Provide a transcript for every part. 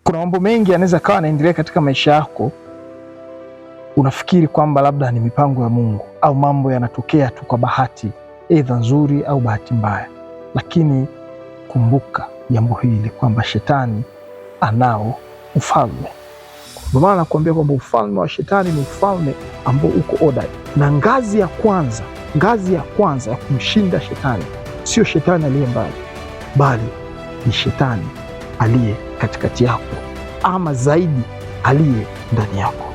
Kuna mambo mengi yanaweza kawa yanaendelea katika maisha yako, unafikiri kwamba labda ni mipango ya Mungu au mambo yanatokea tu kwa bahati, aidha nzuri au bahati mbaya, lakini kumbuka jambo hili kwamba shetani anao ufalme. Kwa maana nakuambia kwamba ufalme wa shetani ni ufalme ambao uko ordered, na ngazi ya kwanza ya kumshinda shetani sio shetani aliye mbali, bali ni shetani aliye katikati yako, ama zaidi aliye ndani yako,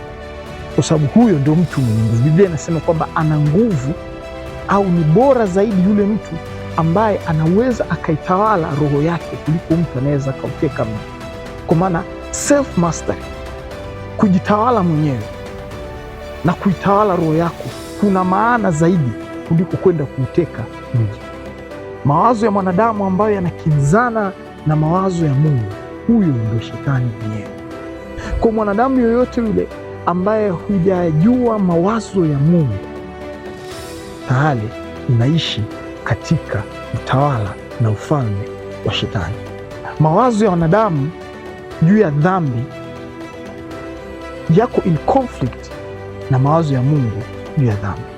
kwa sababu huyo ndio mtu mwenye nguvu. Biblia inasema kwamba ana nguvu, au ni bora zaidi yule mtu ambaye anaweza akaitawala roho yake kuliko mtu anaweza akauteka mji. Kwa maana self mastery, kujitawala mwenyewe na kuitawala roho yako kuna maana zaidi kuliko kwenda kuuteka mji. Mawazo ya mwanadamu ambayo yanakinzana na mawazo ya Mungu, huyo ndio shetani mwenyewe. Kwa mwanadamu yoyote yule ambaye hujajua mawazo ya Mungu, tayari unaishi katika utawala na ufalme wa shetani. Mawazo ya wanadamu juu ya dhambi yako in conflict na mawazo ya Mungu juu ya dhambi.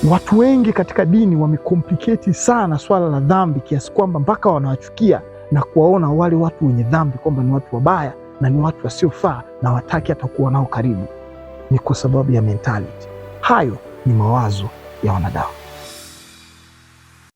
Watu wengi katika dini wamekompliketi sana swala la dhambi kiasi kwamba mpaka wanawachukia na kuwaona wale watu wenye dhambi kwamba ni watu wabaya na ni watu wasiofaa na wataki hata kuwa nao karibu. Ni kwa sababu ya mentality. Hayo ni mawazo ya wanadamu.